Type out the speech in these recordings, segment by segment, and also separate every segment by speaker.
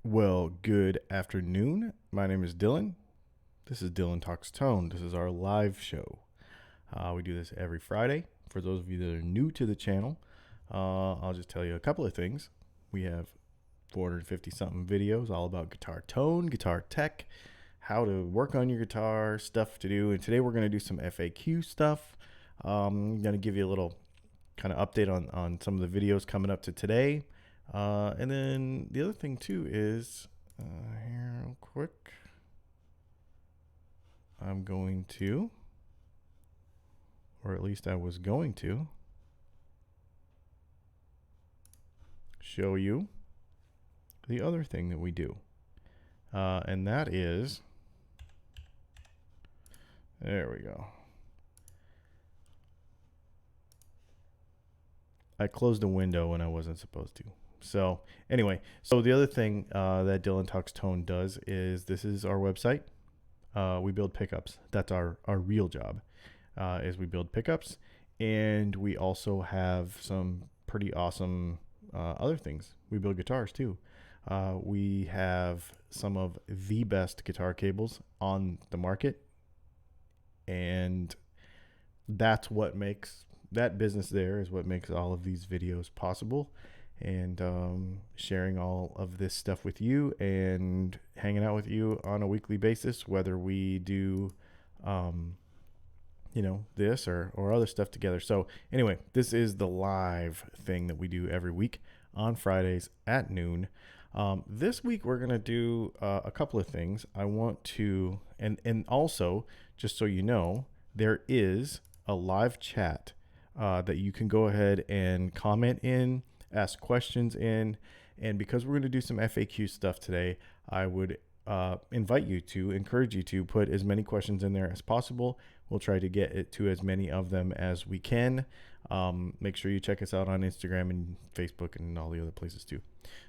Speaker 1: Well, good afternoon. My name is Dylan. This is Dylan Talks Tone. This is our live show. We do this every Friday. For those of you that are new to the channel, I'll just tell you a couple of things. We have 450 something videos all about guitar tone, guitar tech, how to work on your guitar, stuff to do. And today we're going to do some FAQ stuff. I'm going to give you a little kind of update on some of the videos coming up to today. And then the other thing too is here real quick. I'm going to, or at least I was going to, show you the other thing that we do. And that is, there we go. I closed a window when I wasn't supposed to. So anyway, so the other thing that Dylan Talks Tone does is this is our website. We build pickups. That's our real job is we build pickups. And we also have some pretty awesome other things. We build guitars too. We have some of the best guitar cables on the market. And that's what makes that business there is what makes all of these videos possible, and sharing all of this stuff with you and hanging out with you on a weekly basis, whether we do this or other stuff together. So anyway, this is the live thing that we do every week on Fridays at noon. This week we're going to do a couple of things. I want to, and also, just so you know, there is a live chat that you can go ahead and comment in, ask questions in. And because we're going to do some FAQ stuff today, I would encourage you to put as many questions in there as possible. We'll try to get it to as many of them as we can. Make sure you check us out on Instagram and Facebook and all the other places too.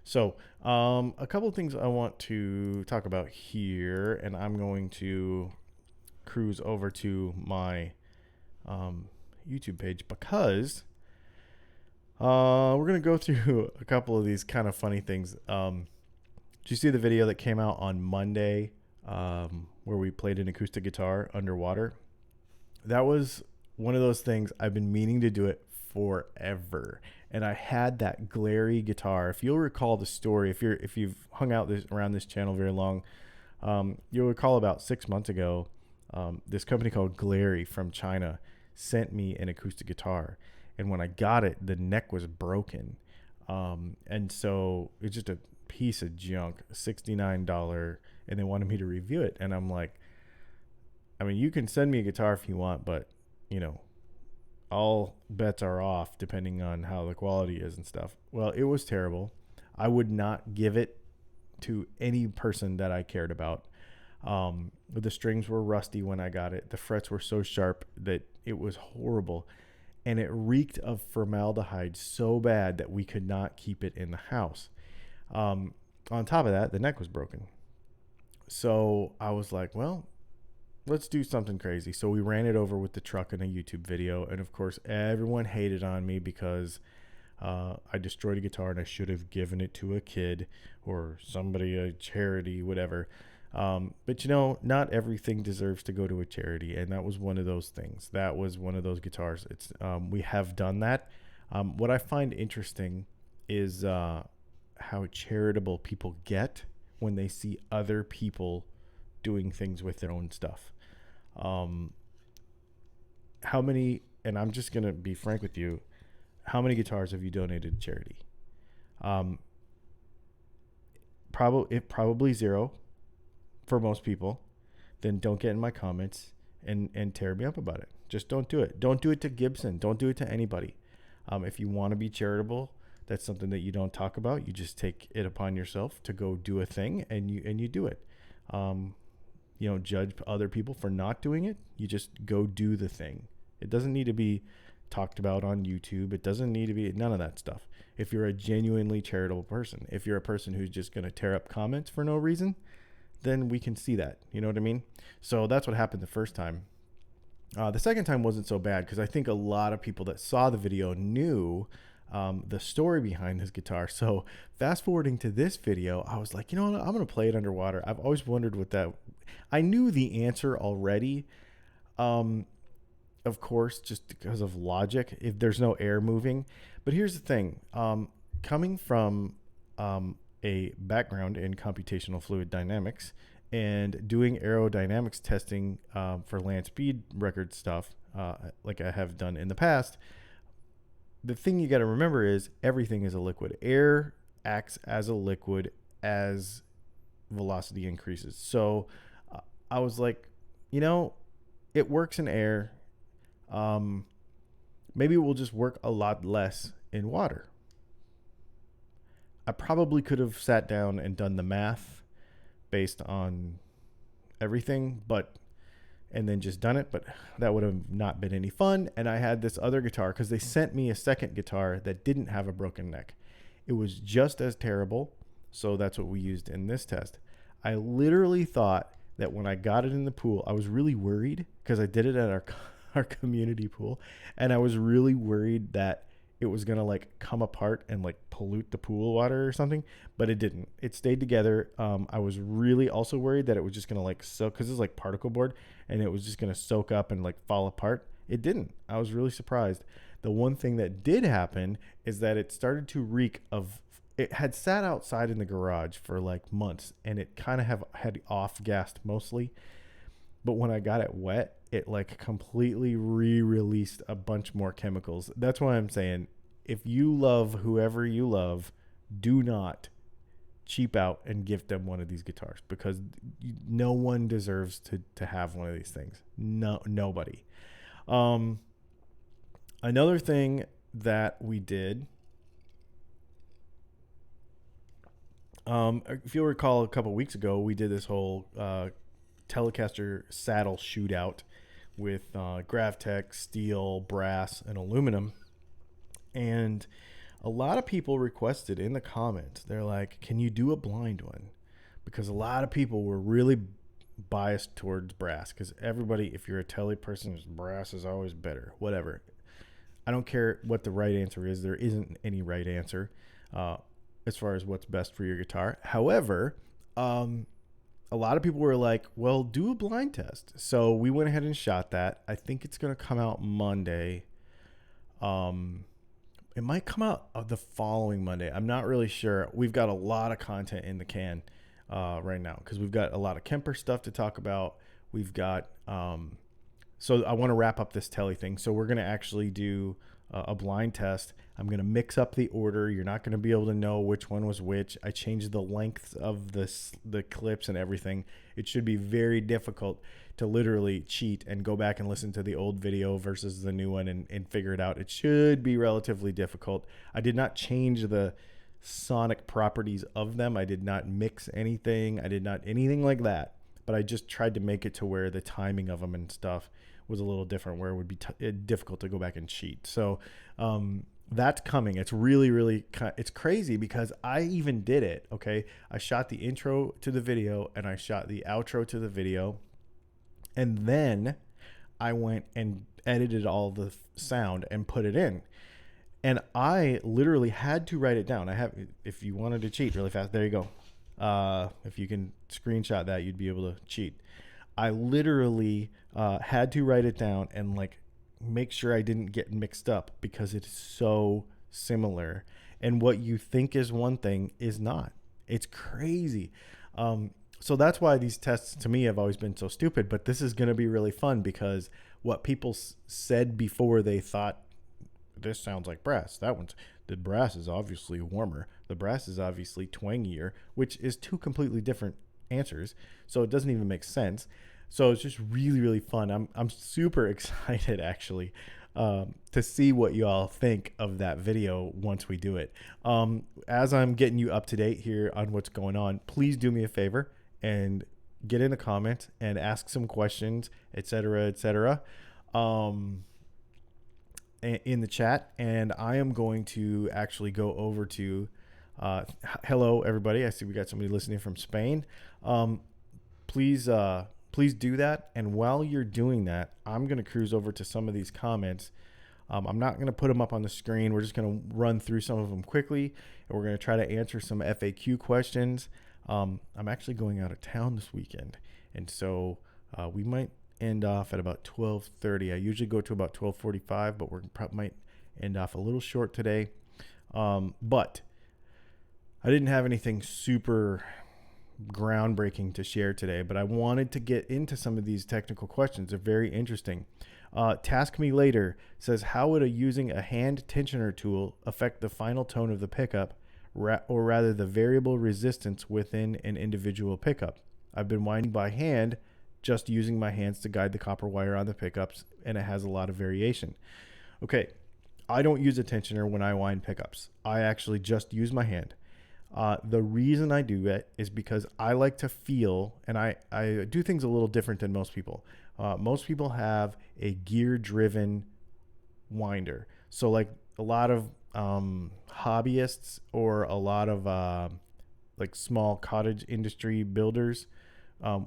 Speaker 1: So a couple of things I want to talk about here, and I'm going to cruise over to my YouTube page because we're going to go through a couple of these kind of funny things. Did you see the video that came out on Monday where we played an acoustic guitar underwater? That was one of those things I've been meaning to do it forever. And I had that glary guitar. If you'll recall the story, if you've hung out around this channel very long, you'll recall about 6 months ago, this company called Glary from China sent me an acoustic guitar, and when I got it, the neck was broken, and so it's just a piece of junk, $69, and they wanted me to review it, and I'm like, I mean, you can send me a guitar if you want, but all bets are off depending on how the quality is and stuff. Well, it was terrible. I would not give it to any person that I cared about. The strings were rusty when I got it. The frets were so sharp that it was horrible, and it reeked of formaldehyde so bad that we could not keep it in the house. On top of that, the neck was broken. So I was like, well, let's do something crazy. So we ran it over with the truck in a YouTube video, and of course everyone hated on me because I destroyed a guitar and I should have given it to a kid or somebody, a charity, whatever. But not everything deserves to go to a charity, and that was one of those things. That was one of those guitars. It's we have done that. What I find interesting is how charitable people get when they see other people doing things with their own stuff. How many, and I'm just gonna be frank with you, how many guitars have you donated to charity? Probably zero. For most people. Then don't get in my comments and tear me up about it. Just don't do it. Don't do it to Gibson. Don't do it to anybody. If you want to be charitable, that's something that you don't talk about. You just take it upon yourself to go do a thing, and you do it. You don't judge other people for not doing it. You just go do the thing. It doesn't need to be talked about on YouTube. It doesn't need to be none of that stuff. If you're a genuinely charitable person, if you're a person who's just going to tear up comments for no reason, then we can see that. You know what I mean? So that's what happened the first time. The second time wasn't so bad because I think a lot of people that saw the video knew the story behind this guitar. So fast forwarding to this video, I was like, you know what? I'm going to play it underwater. I've always wondered what that, I knew the answer already. Of course, just because of logic, if there's no air moving. But here's the thing, coming from a background in computational fluid dynamics and doing aerodynamics testing for land speed record stuff, like I have done in the past, the thing you got to remember is everything is a liquid. Air acts as a liquid as velocity increases. So I was like, you know, it works in air. Maybe it will just work a lot less in water. I probably could have sat down and done the math based on everything, and then just done it, but that would have not been any fun. And I had this other guitar because they sent me a second guitar that didn't have a broken neck. It was just as terrible. So that's what we used in this test. I literally thought that when I got it in the pool, I was really worried because I did it at our community pool. And I was really worried that it was going to like come apart and like pollute the pool water or something, but it didn't. It stayed together. I was really also worried that it was just going to like soak, because it's like particle board, and it was just going to soak up and like fall apart. It didn't. I was really surprised. The one thing that did happen is that it started to reek of, it had sat outside in the garage for like months, and it kind of had off gassed mostly. But when I got it wet, it like completely re-released a bunch more chemicals. That's why I'm saying, if you love whoever you love, do not cheap out and gift them one of these guitars, because no one deserves to have one of these things. No, nobody. Another thing that we did, if you'll recall, a couple weeks ago, we did this whole Telecaster saddle shootout with Gravtech, steel, brass, and aluminum. And a lot of people requested in the comments, they're like, can you do a blind one? Because a lot of people were really biased towards brass, because everybody, if you're a tele person, brass is always better, whatever. I don't care what the right answer is. There isn't any right answer as far as what's best for your guitar. However, a lot of people were like, well, do a blind test. So we went ahead and shot that. I think it's going to come out Monday. It might come out the following Monday. I'm not really sure. We've got a lot of content in the can right now, because we've got a lot of Kemper stuff to talk about. We've got, so I want to wrap up this tele thing. So we're going to actually do a blind test. I'm going to mix up the order. You're not going to be able to know which one was which. I changed the length of the clips and everything. It should be very difficult to literally cheat and go back and listen to the old video versus the new one and figure it out. It should be relatively difficult. I did not change the sonic properties of them. I did not mix anything. I did not anything like that. But I just tried to make it to where the timing of them and stuff was a little different, where it would be difficult to go back and cheat. So that's coming. It's really, really, it's crazy, because I even did it. Okay. I shot the intro to the video and I shot the outro to the video. And then I went and edited all the sound and put it in. And I literally had to write it down. I have, if you wanted to cheat really fast, there you go. If you can screenshot that, you'd be able to cheat. I literally had to write it down and like make sure I didn't get mixed up, because it's so similar. And what you think is one thing is not. It's crazy. So that's why these tests to me have always been so stupid. But this is going to be really fun, because what people said before, they thought, this sounds like brass. The brass is obviously warmer. The brass is obviously twangier, which is two completely different answers. So it doesn't even make sense. So it's just really, really fun. I'm super excited, actually, to see what you all think of that video once we do it. As I'm getting you up to date here on what's going on, please do me a favor and get in the comments and ask some questions, etc., in the chat. And I am going to actually go over to, hello, everybody. I see we got somebody listening from Spain. Please do that. And while you're doing that, I'm going to cruise over to some of these comments I'm not going to put them up on the screen. We're just going to run through some of them quickly, and we're going to try to answer some FAQ questions. I'm actually going out of town this weekend, and so we might end off at about 12:30. I usually go to about 12:45, but we might end off a little short today. But I didn't have anything super groundbreaking to share today, but I wanted to get into some of these technical questions. They're very interesting. Task Me Later says, how would using a hand tensioner tool affect the final tone of the pickup, or rather the variable resistance within an individual pickup? I've been winding by hand, just using my hands to guide the copper wire on the pickups, and it has a lot of variation. Okay, I don't use a tensioner when I wind pickups. I actually just use my hand. The reason I do it is because I like to feel, and I do things a little different than most people. Most people have a gear-driven winder. So like a lot of hobbyists or a lot of like small cottage industry builders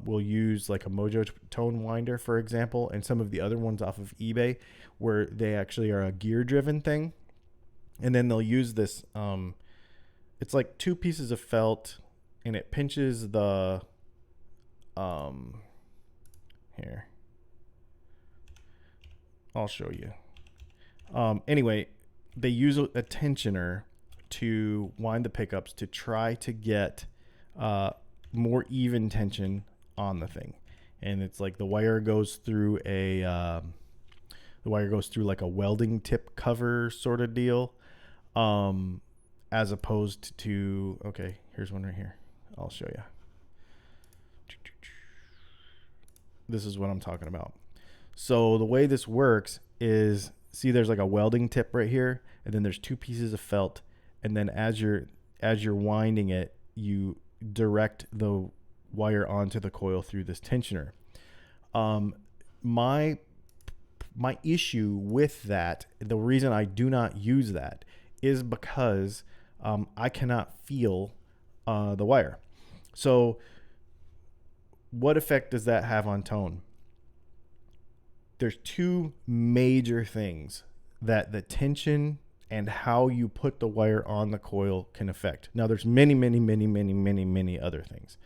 Speaker 1: will use like a Mojo Tone winder, for example, and some of the other ones off of eBay where they actually are a gear-driven thing. And then they'll use this... it's like two pieces of felt, and it pinches the, here, I'll show you. Anyway, they use a tensioner to wind the pickups to try to get more even tension on the thing. And it's like the wire goes through like a welding tip cover sort of deal. As opposed to, okay, here's one right here. I'll show you. This is what I'm talking about. So the way this works is, see, there's like a welding tip right here, and then there's two pieces of felt, and then as you're winding it, you direct the wire onto the coil through this tensioner. My issue with that, the reason I do not use that, is because I cannot feel the wire. So what effect does that have on tone? There's two major things that the tension and how you put the wire on the coil can affect. Now there's many other things.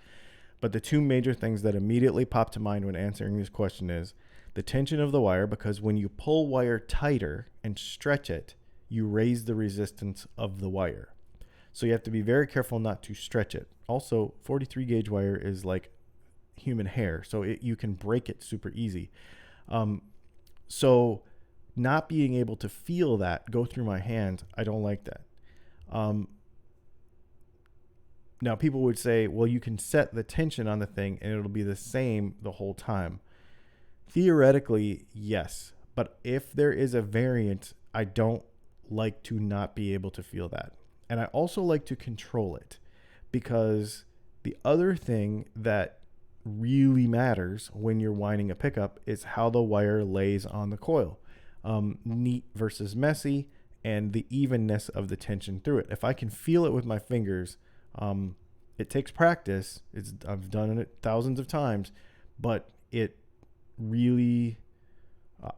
Speaker 1: But the two major things that immediately pop to mind when answering this question is the tension of the wire, because when you pull wire tighter and stretch it, you raise the resistance of the wire. So you have to be very careful not to stretch it. Also, 43 gauge wire is like human hair, so you can break it super easy. So not being able to feel that go through my hands, I don't like that. Now people would say, well, you can set the tension on the thing and it'll be the same the whole time. Theoretically, yes. But if there is a variance, I don't like to not be able to feel that. And I also like to control it, because the other thing that really matters when you're winding a pickup is how the wire lays on the coil. Neat versus messy, and the evenness of the tension through it. If I can feel it with my fingers, it takes practice. I've done it thousands of times, but it really,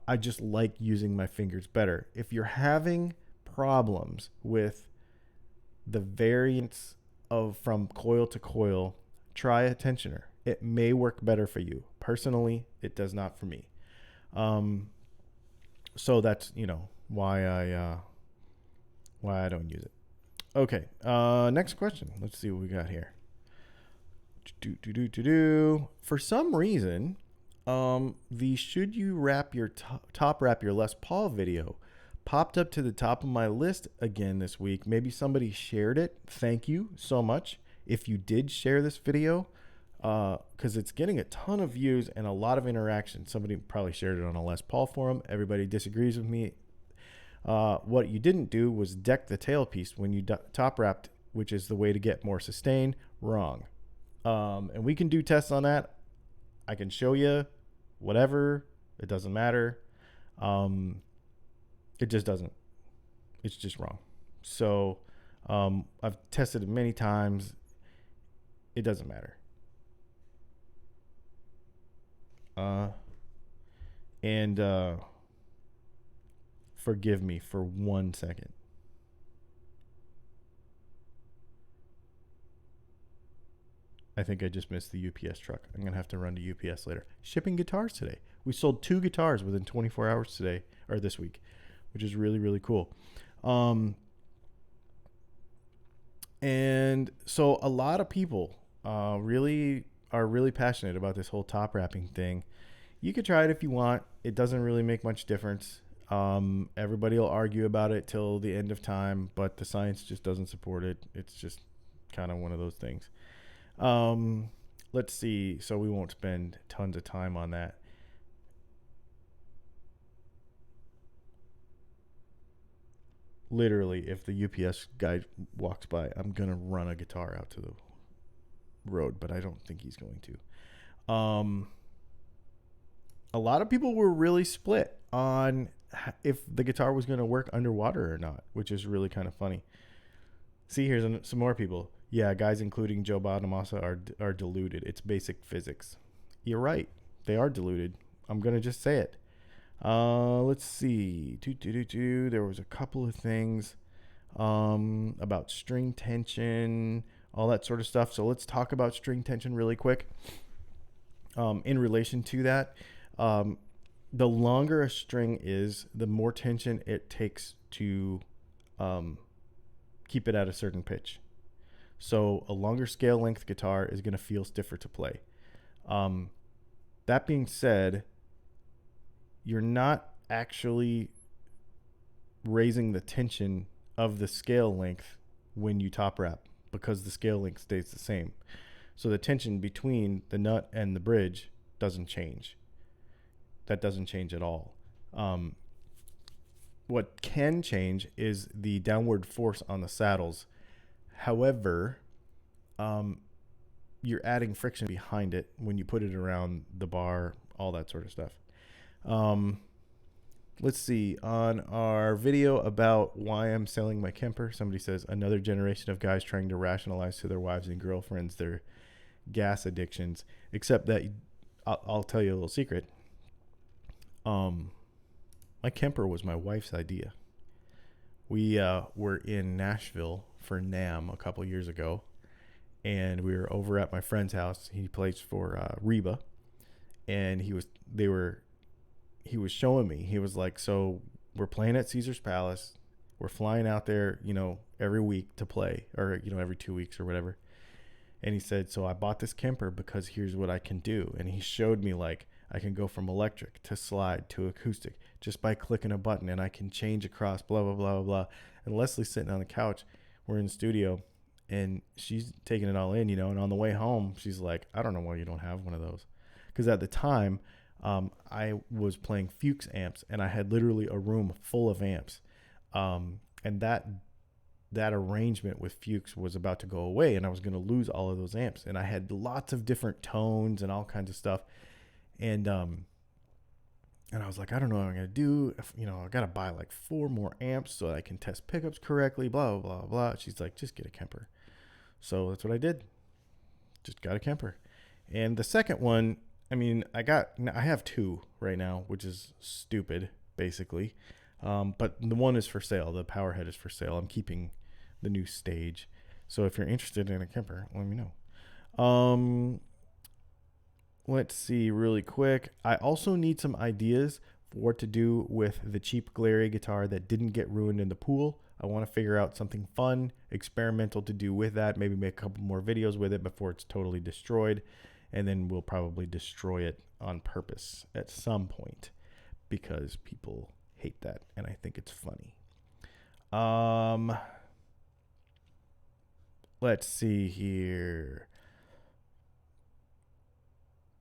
Speaker 1: I just like using my fingers better. If you're having problems with the variance from coil to coil, try a tensioner. It may work better for you. Personally, it does not for me. So that's, why I don't use it. Okay. Next question. Let's see what we got here. For some reason, the should you wrap your top wrap your Les Paul video popped up to the top of my list again this week. Maybe somebody shared it. Thank you so much if you did share this video, because it's getting a ton of views and a lot of interaction. Somebody probably shared it on a Les Paul forum. Everybody disagrees with me. What you didn't do was deck the tailpiece when you top wrapped, which is the way to get more sustain. Wrong. And we can do tests on that. I can show you whatever. It doesn't matter. It just doesn't. It's just wrong. So I've tested it many times. It doesn't matter. forgive me for 1 second. I think I just missed the UPS truck. I'm going to have to run to UPS later. Shipping guitars today. We sold 2 guitars within 24 hours today, or this week, which is really, really cool. And so a lot of people really are really passionate about this whole top wrapping thing. You could try it if you want. It doesn't really make much difference. Everybody will argue about it till the end of time, but the science just doesn't support it. It's just kind of one of those things. Let's see. So we won't spend tons of time on that. Literally, if the UPS guy walks by, I'm going to run a guitar out to the road, but I don't think he's going to. A lot of people were really split on if the guitar was going to work underwater or not, which is really kind of funny. See, here's some more people. Yeah, guys, including Joe Bonamassa, are deluded. It's basic physics. You're right. They are deluded. I'm going to just say it. Let's see. There was a couple of things about string tension, all that sort of stuff. So let's talk about string tension really quick. In relation to that, the longer a string is, the more tension it takes to keep it at a certain pitch. So a longer scale length guitar is going to feel stiffer to play. That being said, you're not actually raising the tension of the scale length when you top wrap, because the scale length stays the same. So the tension between the nut and the bridge doesn't change. That doesn't change at all. What can change is the downward force on the saddles. However, you're adding friction behind it when you put it around the bar, all that sort of stuff. Let's see. On our video about why I'm selling my Kemper, somebody says another generation of guys trying to rationalize to their wives and girlfriends their gas addictions. Except that I'll tell you a little secret. My Kemper was my wife's idea. We were in Nashville for NAMM a couple years ago, and we were over at my friend's house. He plays for Reba, and he was showing me. He was like, so we're playing at Caesar's Palace. We're flying out there, every week to play, or, every 2 weeks or whatever. And he said, so I bought this Kemper because here's what I can do. And he showed me, like, I can go from electric to slide to acoustic just by clicking a button, and I can change across, blah, blah, blah, blah, blah. And Leslie's sitting on the couch. We're in the studio, and she's taking it all in, and on the way home, she's like, I don't know why you don't have one of those. Because at the time, I was playing Fuchs amps, and I had literally a room full of amps. And that arrangement with Fuchs was about to go away, and I was going to lose all of those amps. And I had lots of different tones and all kinds of stuff. And I was like, I don't know what I'm going to do. I got to buy like 4 more amps so I can test pickups correctly, blah, blah, blah, blah. She's like, just get a Kemper. So that's what I did. Just got a Kemper. And the second one, I have 2 right now, which is stupid, basically. But the one is for sale. The power head is for sale. I'm keeping the new stage. So if you're interested in a Kemper, let me know. Let's see really quick. I also need some ideas for what to do with the cheap Glary guitar that didn't get ruined in the pool. I want to figure out something fun, experimental to do with that. Maybe make a couple more videos with it before it's totally destroyed. And then we'll probably destroy it on purpose at some point because people hate that, and I think it's funny. Let's see here.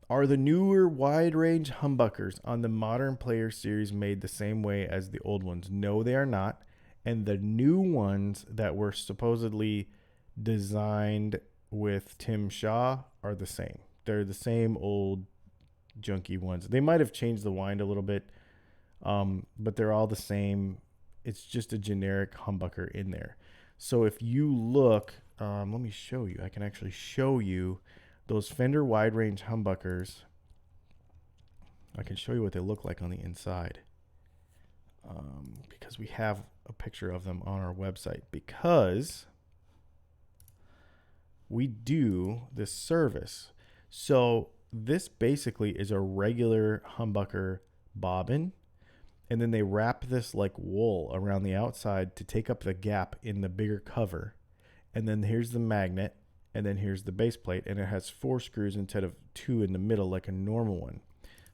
Speaker 1: Are the newer wide range humbuckers on the Modern Player series made the same way as the old ones? No, they are not. And the new ones that were supposedly designed with Tim Shaw are the same. They're the same old junky ones. They might have changed the wind a little bit, but they're all the same. It's just a generic humbucker in there. So if you look, let me show you. I can actually show you those Fender wide range humbuckers. I can show you what they look like on the inside. because we have a picture of them on our website, because we do this service. So this basically is a regular humbucker bobbin, and then they wrap this like wool around the outside to take up the gap in the bigger cover. And then here's the magnet, and then here's the base plate, and it has 4 screws instead of 2 in the middle like a normal one.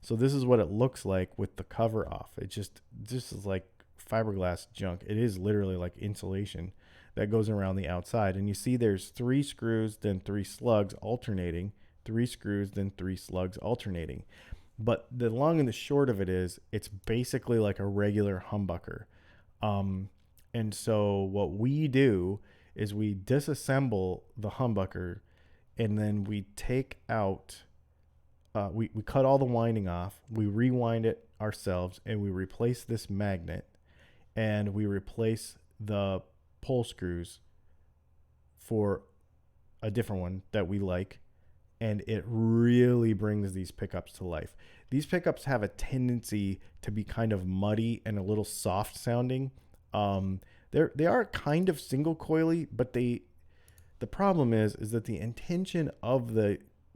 Speaker 1: So this is what it looks like with the cover off. It just is like fiberglass junk. It is literally like insulation that goes around the outside. And you see there's 3 screws, then 3 slugs alternating, 3 screws, then 3 slugs alternating. But the long and the short of it is, it's basically like a regular humbucker. And so what we do is we disassemble the humbucker, and then we take out, we cut all the winding off, we rewind it ourselves, and we replace this magnet, and we replace the pull screws for a different one that we like. And it really brings these pickups to life. These pickups have a tendency to be kind of muddy and a little soft sounding. They are kind of single coily, but the problem is that the intention of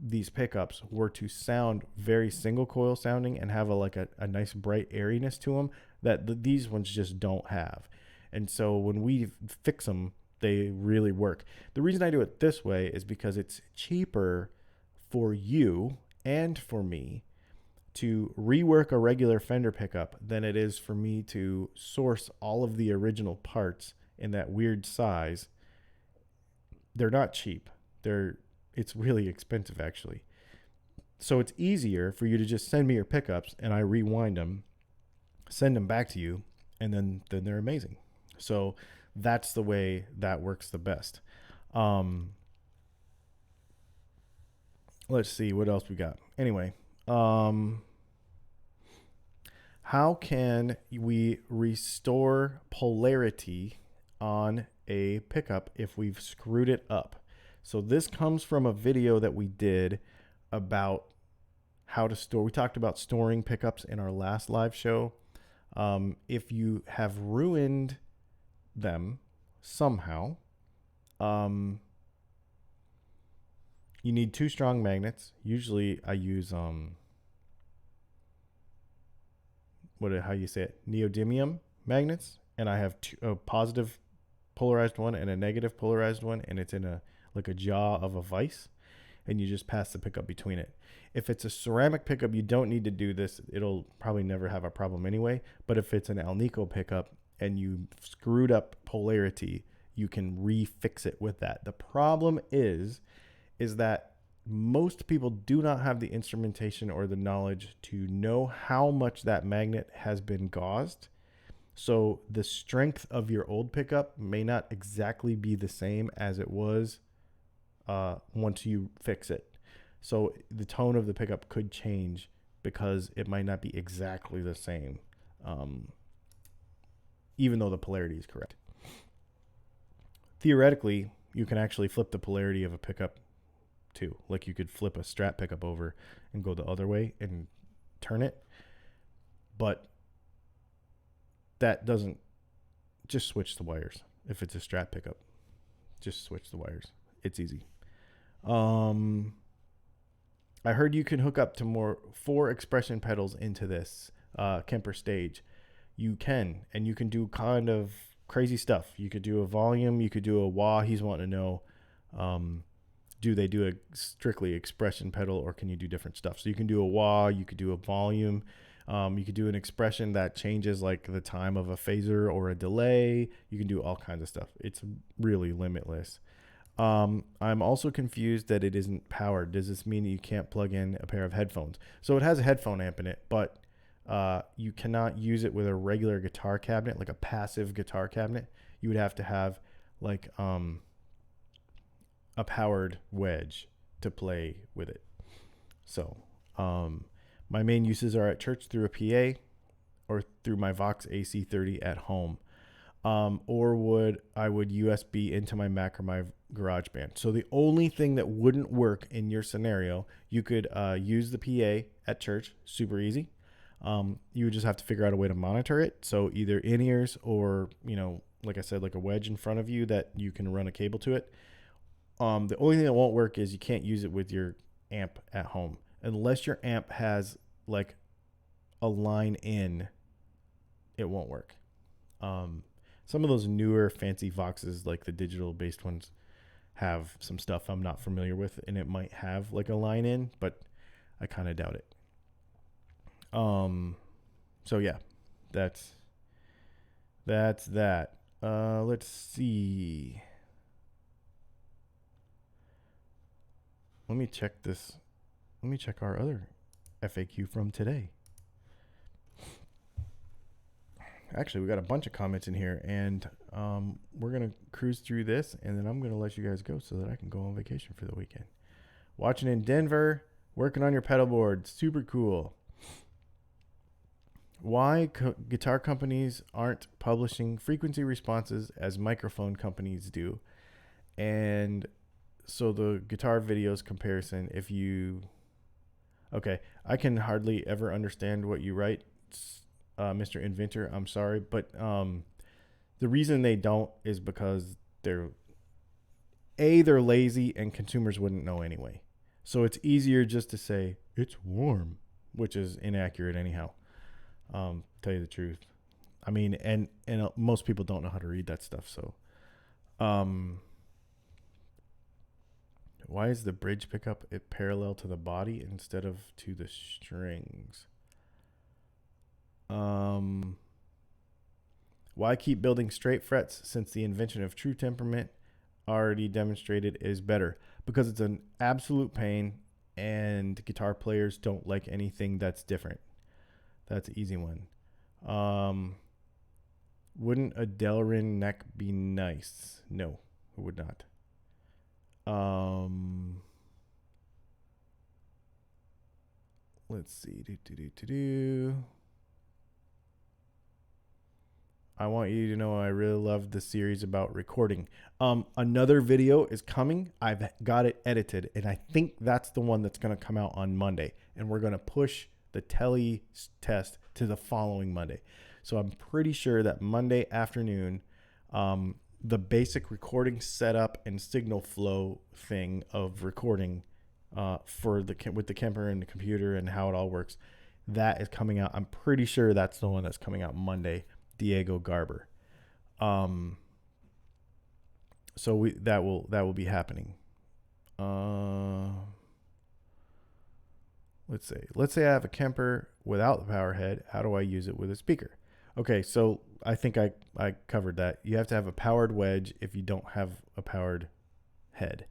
Speaker 1: these pickups were to sound very single coil sounding and have a nice bright airiness to them that these ones just don't have. And so when we fix them, they really work. The reason I do it this way is because it's cheaper for you and for me to rework a regular Fender pickup than it is for me to source all of the original parts in that weird size. They're not cheap. It's really expensive, actually. So it's easier for you to just send me your pickups and I rewind them, send them back to you, and then they're amazing. So that's the way that works the best. Let's see what else we got. Anyway, how can we restore polarity on a pickup if we've screwed it up? So this comes from a video that we did about how to store. We talked about storing pickups in our last live show. If you have ruined them somehow, you need 2 strong magnets. Usually I use how you say it, neodymium magnets, and I have a positive polarized one and a negative polarized one, and it's in a jaw of a vise, and you just pass the pickup between it. If it's a ceramic pickup, you don't need to do this. It'll probably never have a problem anyway. But if it's an Alnico pickup and you screwed up polarity, you can refix it with that. The problem is that most people do not have the instrumentation or the knowledge to know how much that magnet has been gauzed. So the strength of your old pickup may not exactly be the same as it was once you fix it. So the tone of the pickup could change because it might not be exactly the same, even though the polarity is correct. Theoretically, you can actually flip the polarity of a pickup too. Like you could flip a Strat pickup over and go the other way and turn it. But that doesn't, just switch the wires. If it's a Strat pickup, just switch the wires. It's easy. I heard you can hook up to 4 expression pedals into this Kemper stage. You can, and you can do kind of crazy stuff. You could do a volume, you could do a wah. He's wanting to know, do they do a strictly expression pedal, or can you do different stuff? So you can do a wah, you could do a volume, you could do an expression that changes like the time of a phaser or a delay. You can do all kinds of stuff. It's really limitless. I'm also confused that it isn't powered. Does this mean that you can't plug in a pair of headphones? So it has a headphone amp in it, but you cannot use it with a regular guitar cabinet, like a passive guitar cabinet. You would have to have like a powered wedge to play with it. So my main uses are at church through a PA or through my Vox AC30 at home. Or I would USB into my Mac or my GarageBand. So the only thing that wouldn't work in your scenario, you could use the PA at church, super easy. You would just have to figure out a way to monitor it. So either in-ears or, like I said, like a wedge in front of you that you can run a cable to it. The only thing that won't work is you can't use it with your amp at home. Unless your amp has like a line in, it won't work. Some of those newer fancy Voxes, like the digital based ones, have some stuff I'm not familiar with, and it might have like a line in, but I kind of doubt it. So yeah, that's that. Let's see. Let me check this. Let me check our other FAQ from today. Actually, we got a bunch of comments in here, and we're going to cruise through this, and then I'm going to let you guys go so that I can go on vacation for the weekend. Watching in Denver, working on your pedal board. Super cool. Why guitar companies aren't publishing frequency responses as microphone companies do. And so the guitar videos comparison, okay, I can hardly ever understand what you write, Mr. Inventor. I'm sorry, but the reason they don't is because they're lazy and consumers wouldn't know anyway. So it's easier just to say it's warm, which is inaccurate anyhow. Tell you the truth. I mean, and most people don't know how to read that stuff. So, why is the bridge pickup parallel to the body instead of to the strings? Why keep building straight frets since the invention of true temperament already demonstrated is better? Because it's an absolute pain, and guitar players don't like anything that's different. That's an easy one. Wouldn't a Delrin neck be nice? No, it would not. Let's see. I want you to know I really love the series about recording. Another video is coming. I've got it edited, and I think that's the one that's going to come out on Monday. And we're going to push the tele test to the following Monday. So I'm pretty sure that Monday afternoon, the basic recording setup and signal flow thing of recording with the Kemper and the computer and how it all works, that is coming out. I'm pretty sure that's the one that's coming out Monday. Diego Garber. So that will be happening. Let's say I have a Kemper without the power head. How do I use it with a speaker? Okay, so I think I covered that. You have to have a powered wedge if you don't have a powered head.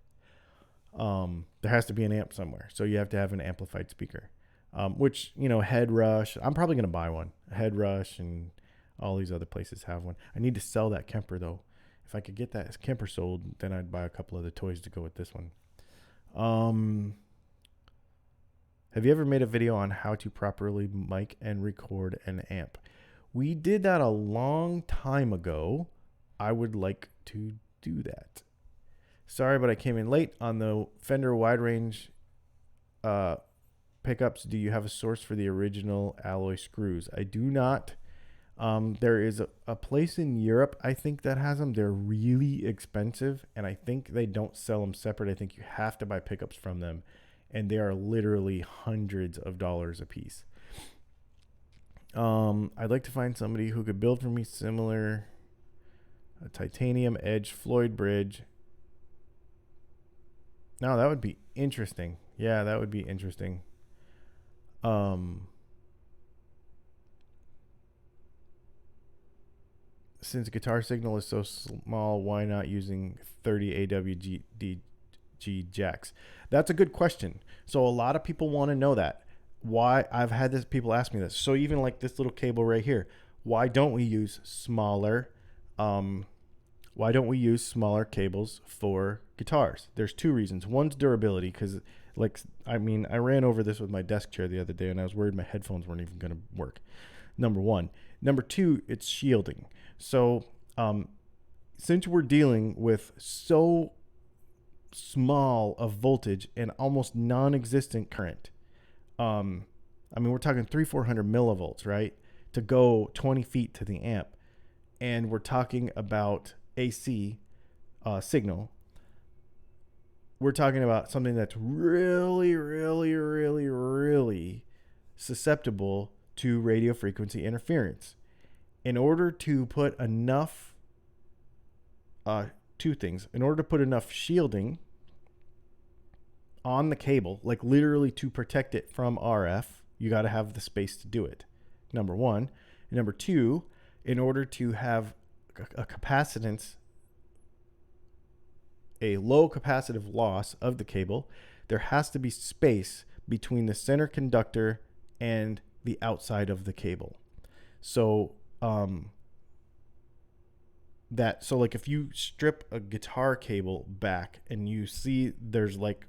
Speaker 1: There has to be an amp somewhere, so you have to have an amplified speaker. Which, Head Rush. I'm probably gonna buy one. Head Rush and all these other places have one. I need to sell that Kemper though. If I could get that Kemper sold, then I'd buy a couple of the toys to go with this one. Have you ever made a video on how to properly mic and record an amp? We did that a long time ago. I would like to do that. Sorry, but I came in late on the Fender wide range pickups. Do you have a source for the original alloy screws? I do not. There is a place in Europe, I think, that has them. They're really expensive, and I think they don't sell them separate. I think you have to buy pickups from them, and they are literally hundreds of dollars a piece. I'd like to find somebody who could build for me a titanium edge Floyd bridge. Now, that would be interesting. Yeah, that would be interesting. Since guitar signal is so small, why not using 30 AWG jacks? That's a good question. So a lot of people want to know that. Why? I've had people ask me this. So even like this little cable right here, why don't we use smaller? Why don't we use smaller cables for guitars? There's two reasons. One's durability, because I ran over this with my desk chair the other day, and I was worried my headphones weren't even going to work. Number one. Number two, it's shielding. So since we're dealing with so small of voltage and almost non-existent current, I mean, we're talking 400 millivolts, right? To go 20 feet to the amp. And we're talking about AC signal. We're talking about something that's really, really, really, really susceptible to radio frequency interference. In order to put enough, two things. In order to put enough shielding on the cable, like literally to protect it from RF, you got to have the space to do it. Number one. And number two, in order to have a capacitance, a low capacitive loss of the cable, there has to be space between the center conductor and the outside of the cable. So, like if you strip a guitar cable back and you see there's like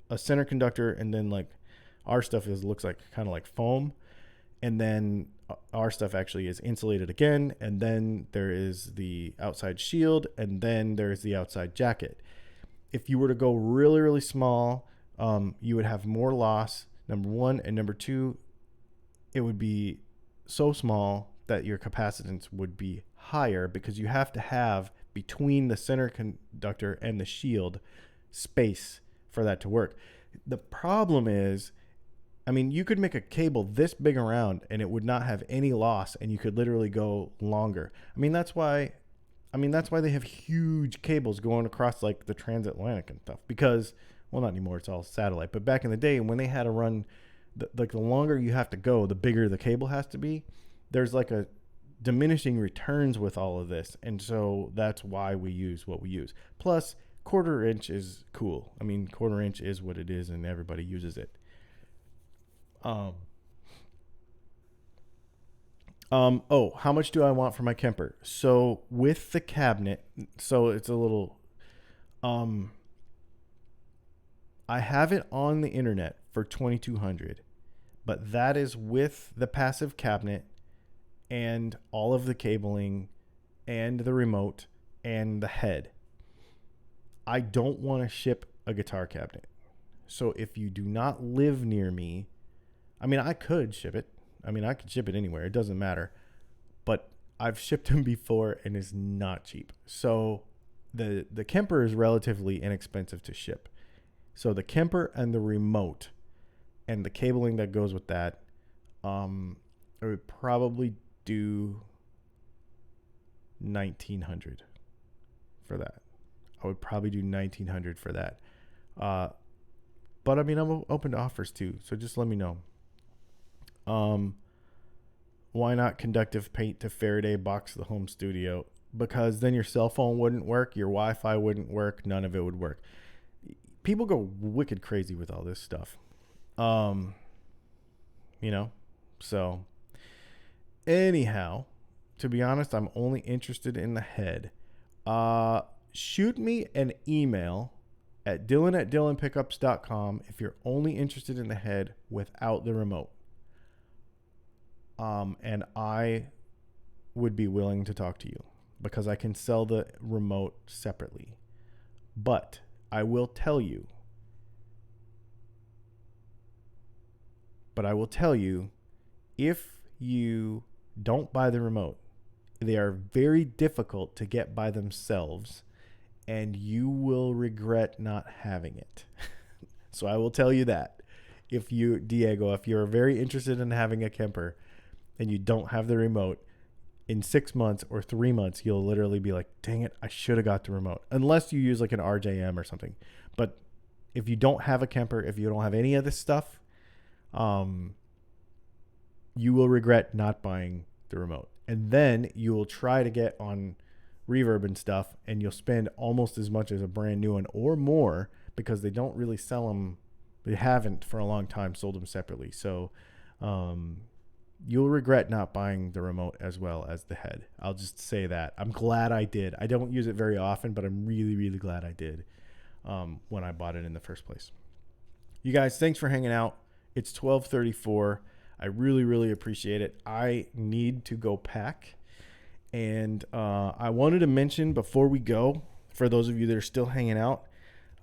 Speaker 1: a center conductor, and then like our stuff looks like kind of like foam, and then our stuff actually is insulated again, and then there is the outside shield, and then there's the outside jacket. If you were to go really, really small, you would have more loss, number one, and number two, it would be so small that your capacitance would be higher, because you have to have between the center conductor and the shield space for that to work. The problem is, I mean, you could make a cable this big around and it would not have any loss, and you could literally go longer. I mean, that's why they have huge cables going across like the transatlantic and stuff, because, well, not anymore, it's all satellite. But back in the day when they had to run, the longer you have to go, the bigger the cable has to be. There's like a diminishing returns with all of this. And so that's why we use what we use. Plus, 1/4 inch is cool. I mean, 1/4 inch is what it is and everybody uses it. How much do I want for my Kemper? So with the cabinet, so it's a little, I have it on the internet for $2,200, but that is with the passive cabinet and all of the cabling and the remote and the head. I don't want to ship a guitar cabinet. So if you do not live near me, I mean, I could ship it. I mean, I could ship it anywhere. It doesn't matter. But I've shipped them before and it's not cheap. So the Kemper is relatively inexpensive to ship. So the Kemper and the remote and the cabling that goes with that, I would probably do $1,900 for that. I would probably do $1,900 for that. But I mean, I'm open to offers too. So just let me know. Why not conductive paint to Faraday box the home studio? Because then your cell phone wouldn't work, your Wi-Fi wouldn't work, none of it would work. People go wicked crazy with all this stuff. So anyhow, to be honest, I'm only interested in the head. Shoot me an email at dylan@dylanpickups.com if you're only interested in the head without the remote. And I would be willing to talk to you because I can sell the remote separately. But I will tell you, if you don't buy the remote, they are very difficult to get by themselves, and you will regret not having it. So I will tell you that. If you're very interested in having a Kemper and you don't have the remote, in 6 months or 3 months, you'll literally be like, dang it, I should have got the remote. Unless you use like an RJM or something. But if you don't have a Kemper, if you don't have any of this stuff, you will regret not buying the remote. And then you will try to get on Reverb and stuff, and you'll spend almost as much as a brand new one or more, because they don't really sell them. They haven't for a long time sold them separately. So you'll regret not buying the remote as well as the head. I'll just say that. I'm glad I did. I don't use it very often, but I'm really, really glad I did when I bought it in the first place. You guys, thanks for hanging out. It's 12:34. I really, really appreciate it. I need to go pack. And I wanted to mention before we go, for those of you that are still hanging out,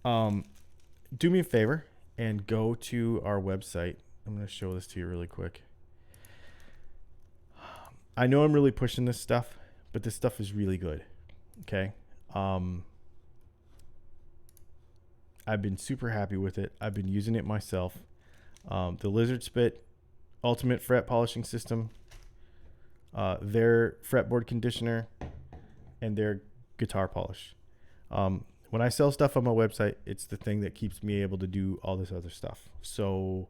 Speaker 1: do me a favor and go to our website, I'm going to show this to you really quick. I know I'm really pushing this stuff, but this stuff is really good. Okay. I've been super happy with it. I've been using it myself. The Lizard Spit Ultimate Fret Polishing System, their fretboard conditioner, and their guitar polish. When I sell stuff on my website, it's the thing that keeps me able to do all this other stuff. So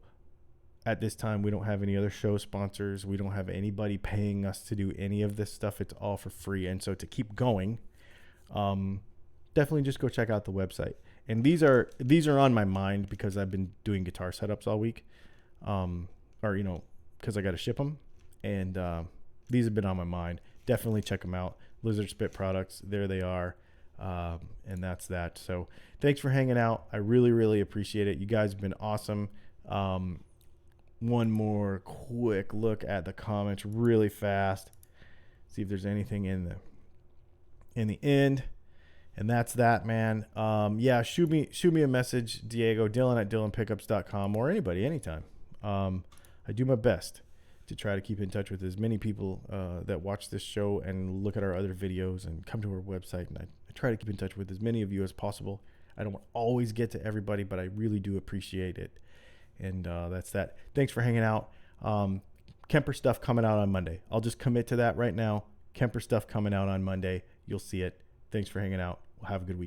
Speaker 1: at this time, we don't have any other show sponsors. We don't have anybody paying us to do any of this stuff. It's all for free. And so to keep going, definitely just go check out the website. And these are on my mind because I've been doing guitar setups all week, because I got to ship them. And these have been on my mind. Definitely check them out. Lizard Spit products. There they are. And that's that. So thanks for hanging out. I really, really appreciate it. You guys have been awesome. One more quick look at the comments really fast. See if there's anything in the end. And that's that, man. Shoot me a message, Diego, Dylan at DylanPickups.com, or anybody, anytime. I do my best to try to keep in touch with as many people that watch this show and look at our other videos and come to our website. And I try to keep in touch with as many of you as possible. I don't always get to everybody, but I really do appreciate it. And that's that. Thanks for hanging out. Kemper stuff coming out on Monday. I'll just commit to that right now. Kemper stuff coming out on Monday. You'll see it. Thanks for hanging out. Have a good week.